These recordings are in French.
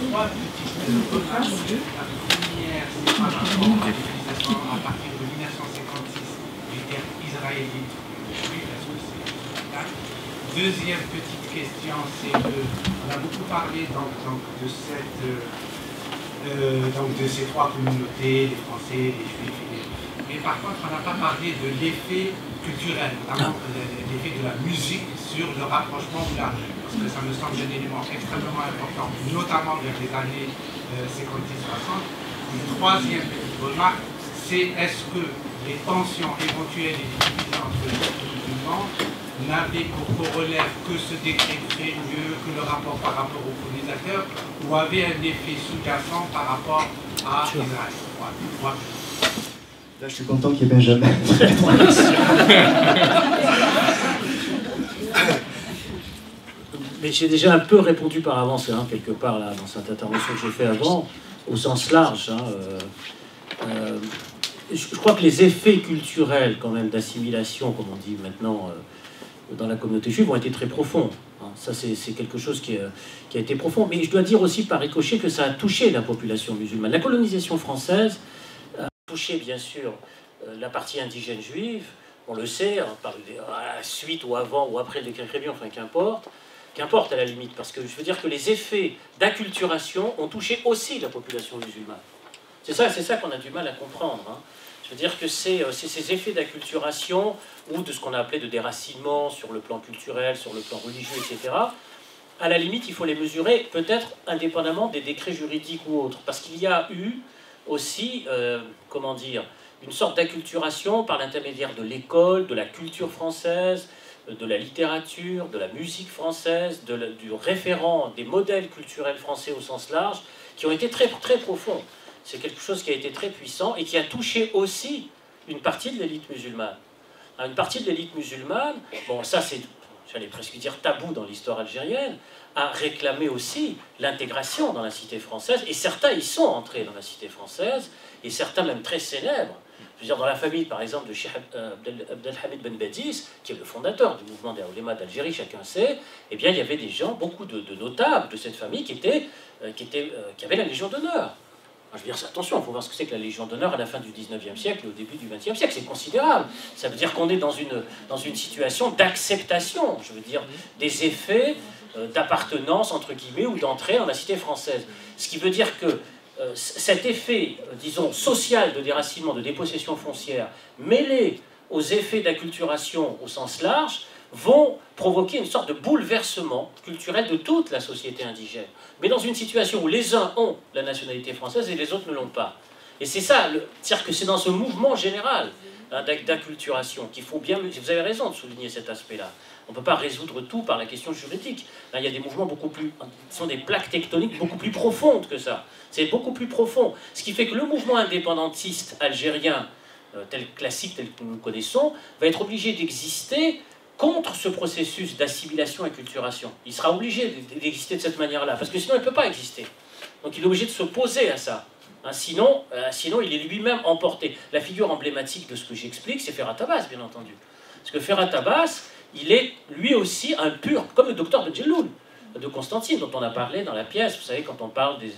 trois petites remarques. La première, c'est par rapport à l'utilisation à partir de 1956 du terme israélite juif, est-ce que c'est exact? Deuxième petite question, c'est que on a beaucoup parlé de ces trois communautés, les Français, les Juifs et les... Mais par contre, on n'a pas parlé de l'effet culturel, notamment l'effet de la musique sur le rapprochement ou la... Parce que ça me semble un élément extrêmement important, notamment vers les années 56-60. Une troisième petite remarque, c'est est-ce que les tensions éventuelles et les divisions entre les groupes musulmans n'avaient pour corollaire que ce décret fait mieux que le rapport par rapport aux colonisateurs ou avait un effet sous-jacent par rapport à Israël? Voilà. Là, je suis content qu'il y ait Benjamin. Mais j'ai déjà un peu répondu par avance, hein, quelque part, là, dans cette intervention que j'ai fait avant, au sens large. Je crois que les effets culturels, quand même, d'assimilation, comme on dit maintenant, dans la communauté juive, ont été très profonds. Hein. Ça, c'est quelque chose qui a été profond. Mais je dois dire aussi, par ricochet, que ça a touché la population musulmane. La colonisation française a touché, bien sûr, la partie indigène juive. On le sait, hein, à la suite ou avant ou après le décret Crémieux, enfin, qu'importe à la limite, parce que je veux dire que les effets d'acculturation ont touché aussi la population musulmane. C'est ça qu'on a du mal à comprendre. Hein. Je veux dire que c'est ces effets d'acculturation ou de ce qu'on a appelé de déracinement sur le plan culturel, sur le plan religieux, etc. À la limite, il faut les mesurer peut-être indépendamment des décrets juridiques ou autres, parce qu'il y a eu aussi, comment dire, une sorte d'acculturation par l'intermédiaire de l'école, de la culture française, de la littérature, de la musique française, du référent, des modèles culturels français au sens large, qui ont été très, très profonds. C'est quelque chose qui a été très puissant et qui a touché aussi une partie de l'élite musulmane. Une partie de l'élite musulmane, bon ça c'est, j'allais presque dire tabou dans l'histoire algérienne, a réclamé aussi l'intégration dans la cité française, et certains y sont entrés dans la cité française, et certains même très célèbres. Je veux dire, dans la famille, par exemple, de Cheikh Abdelhamid Ben Badis, qui est le fondateur du mouvement des oulémas d'Algérie, chacun sait, eh bien, il y avait des gens, beaucoup de notables de cette famille, qui avaient la Légion d'honneur. Je veux dire, attention, il faut voir ce que c'est que la Légion d'honneur à la fin du 19e siècle et au début du 20e siècle. C'est considérable. Ça veut dire qu'on est dans une situation d'acceptation, je veux dire, des effets d'appartenance, entre guillemets, ou d'entrée dans la cité française. Ce qui veut dire que cet effet, disons, social de déracinement, de dépossession foncière, mêlé aux effets d'acculturation au sens large, vont provoquer une sorte de bouleversement culturel de toute la société indigène. Mais dans une situation où les uns ont la nationalité française et les autres ne l'ont pas. Et c'est ça, c'est-à-dire que c'est dans ce mouvement général d'acculturation qu'il faut bien... Vous avez raison de souligner cet aspect-là. On ne peut pas résoudre tout par la question juridique. Là, il y a des mouvements beaucoup plus... Ce sont des plaques tectoniques beaucoup plus profondes que ça. C'est beaucoup plus profond. Ce qui fait que le mouvement indépendantiste algérien, classique tel que nous le connaissons, va être obligé d'exister contre ce processus d'assimilation et culturation. Il sera obligé d'exister de cette manière-là, parce que sinon il ne peut pas exister. Donc il est obligé de s'opposer à ça. Hein, sinon, il est lui-même emporté. La figure emblématique de ce que j'explique, c'est Ferhat Abbas, bien entendu. Parce que Ferhat Abbas, il est lui aussi un pur, comme le docteur Bedjelloul de Constantine, dont on a parlé dans la pièce, vous savez, quand on parle des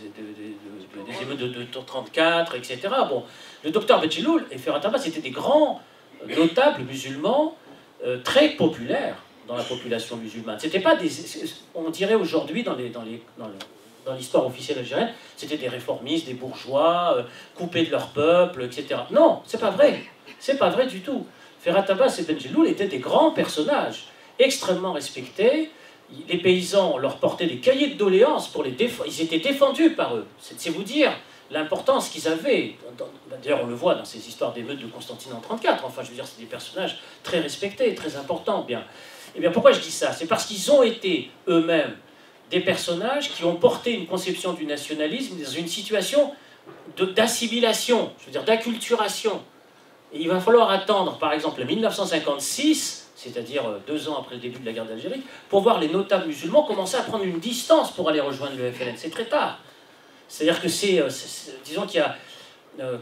émeutes de 1934, etc. Bon, le docteur Bedjelloul et Ferhat Abbas étaient des grands notables musulmans très populaires dans la population musulmane. C'était pas des... On dirait aujourd'hui dans l'histoire officielle algérienne, c'était des réformistes, des bourgeois, coupés de leur peuple, etc. Non, c'est pas vrai. C'est pas vrai du tout. Ferhat Abbas et Bedjelloul étaient des grands personnages, extrêmement respectés. Les paysans leur portaient des cahiers de doléances pour les défendre. Ils étaient défendus par eux. C'est vous dire l'importance qu'ils avaient. D'ailleurs, on le voit dans ces histoires d'émeutes de Constantine en 1934. Enfin, je veux dire, c'est des personnages très respectés, très importants. Bien. Eh bien, pourquoi je dis ça? C'est parce qu'ils ont été eux-mêmes des personnages qui ont porté une conception du nationalisme dans une situation d'assimilation, je veux dire d'acculturation. Et il va falloir attendre, par exemple, 1956, c'est-à-dire 2 ans après le début de la guerre d'Algérie, pour voir les notables musulmans commencer à prendre une distance pour aller rejoindre le FLN. C'est très tard. C'est-à-dire que disons qu'il y a,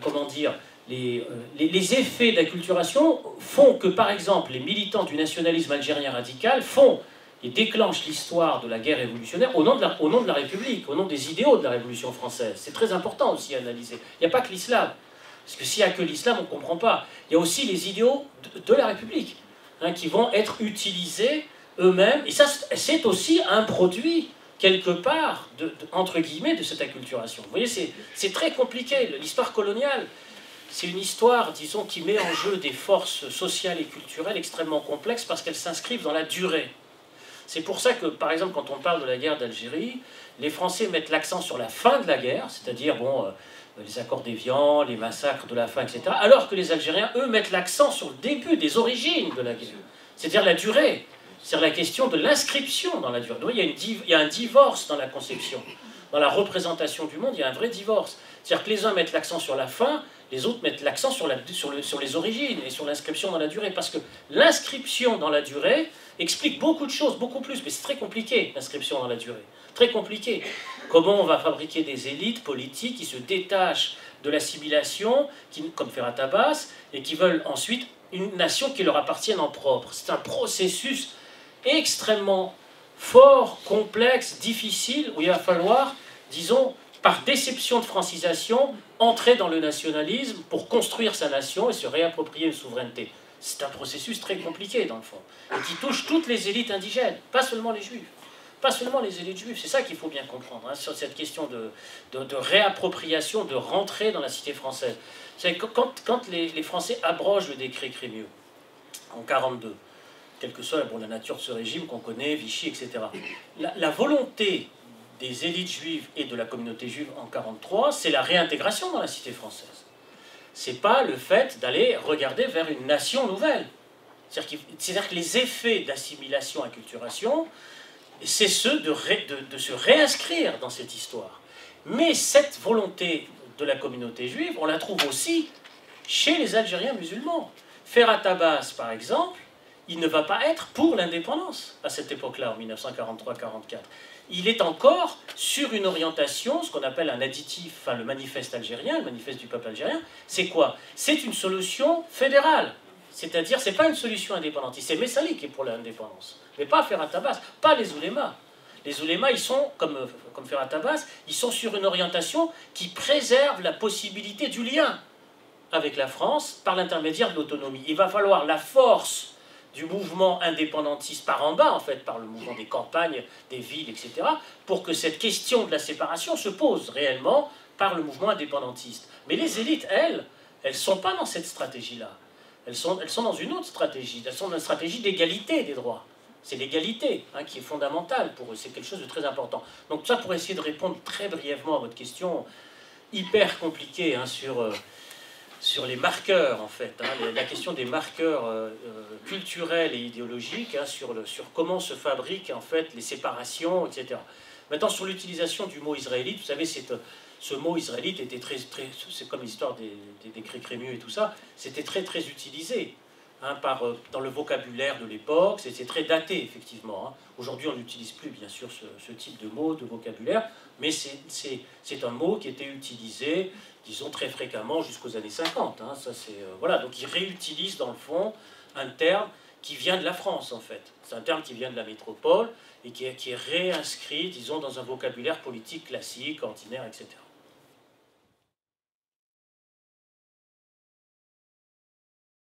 comment dire, les effets d'acculturation font que, par exemple, les militants du nationalisme algérien radical font et déclenche l'histoire de la guerre révolutionnaire au nom de la République, au nom des idéaux de la Révolution française. C'est très important aussi à analyser. Il n'y a pas que l'islam. Parce que s'il n'y a que l'islam, on ne comprend pas. Il y a aussi les idéaux de la République, hein, qui vont être utilisés eux-mêmes. Et ça, c'est aussi un produit, quelque part, entre guillemets, de cette acculturation. Vous voyez, c'est très compliqué. L'histoire coloniale, c'est une histoire, disons, qui met en jeu des forces sociales et culturelles extrêmement complexes parce qu'elles s'inscrivent dans la durée. C'est pour ça que, par exemple, quand on parle de la guerre d'Algérie, les Français mettent l'accent sur la fin de la guerre, c'est-à-dire, bon, les accords d'Évian, les massacres de la faim, etc., alors que les Algériens, eux, mettent l'accent sur le début, des origines de la guerre, c'est-à-dire la durée, c'est-à-dire la question de l'inscription dans la durée. Donc, il y a un divorce dans la conception, dans la représentation du monde, il y a un vrai divorce. C'est-à-dire que les uns mettent l'accent sur la fin, les autres mettent l'accent sur les origines et sur l'inscription dans la durée, parce que l'inscription dans la durée explique beaucoup de choses, beaucoup plus, mais c'est très compliqué, l'inscription dans la durée. Très compliqué. Comment on va fabriquer des élites politiques qui se détachent de l'assimilation, comme Ferhat Abbas, et qui veulent ensuite une nation qui leur appartienne en propre. C'est un processus extrêmement fort, complexe, difficile, où il va falloir, disons, par déception de francisation, entrer dans le nationalisme pour construire sa nation et se réapproprier une souveraineté. C'est un processus très compliqué, dans le fond, et qui touche toutes les élites indigènes, pas seulement les juifs. Pas seulement les élites juives, c'est ça qu'il faut bien comprendre, hein, sur cette question de réappropriation, de rentrer dans la cité française. C'est quand les Français abrogent le décret Crémieux, en 1942, quelle que soit la nature de ce régime qu'on connaît, Vichy, etc., la volonté des élites juives et de la communauté juive en 1943, c'est la réintégration dans la cité française. C'est pas le fait d'aller regarder vers une nation nouvelle. C'est-à-dire que les effets d'assimilation, acculturation, c'est ceux de se réinscrire dans cette histoire. Mais cette volonté de la communauté juive, on la trouve aussi chez les Algériens musulmans. Ferhat Abbas, par exemple, il ne va pas être pour l'indépendance à cette époque-là, en 1943-44. Il est encore sur une orientation, ce qu'on appelle un additif, enfin le manifeste algérien, le manifeste du peuple algérien. C'est quoi? C'est une solution fédérale. C'est-à-dire, ce n'est pas une solution indépendantiste. C'est Messali qui est pour l'indépendance, mais pas Ferhat Abbas, pas les oulémas. Les oulémas, ils sont, comme Ferhat Abbas, ils sont sur une orientation qui préserve la possibilité du lien avec la France par l'intermédiaire de l'autonomie. Il va falloir la force du mouvement indépendantiste par en bas, en fait, par le mouvement des campagnes, des villes, etc., pour que cette question de la séparation se pose réellement par le mouvement indépendantiste. Mais les élites, elles ne sont pas dans cette stratégie-là. Elles sont dans une autre stratégie. Elles sont dans une stratégie d'égalité des droits. C'est l'égalité, hein, qui est fondamentale pour eux. C'est quelque chose de très important. Donc ça, pour essayer de répondre très brièvement à votre question, hyper compliquée, hein, sur les marqueurs, en fait, hein, la question des marqueurs culturels et idéologiques, hein, sur comment se fabriquent, en fait, les séparations, etc. Maintenant, sur l'utilisation du mot israélite, vous savez, ce mot israélite était c'est comme l'histoire des décrets Crémieux et tout ça, c'était très utilisé, hein, dans le vocabulaire de l'époque, c'est très daté, effectivement. Hein. Aujourd'hui, on n'utilise plus, bien sûr, ce type de mot, de vocabulaire, mais c'est un mot qui était utilisé, disons, très fréquemment jusqu'aux années 50. Hein. Ça, voilà. Donc, ils réutilisent, dans le fond, un terme qui vient de la France, en fait. C'est un terme qui vient de la métropole et qui est réinscrit, disons, dans un vocabulaire politique classique, ordinaire, etc.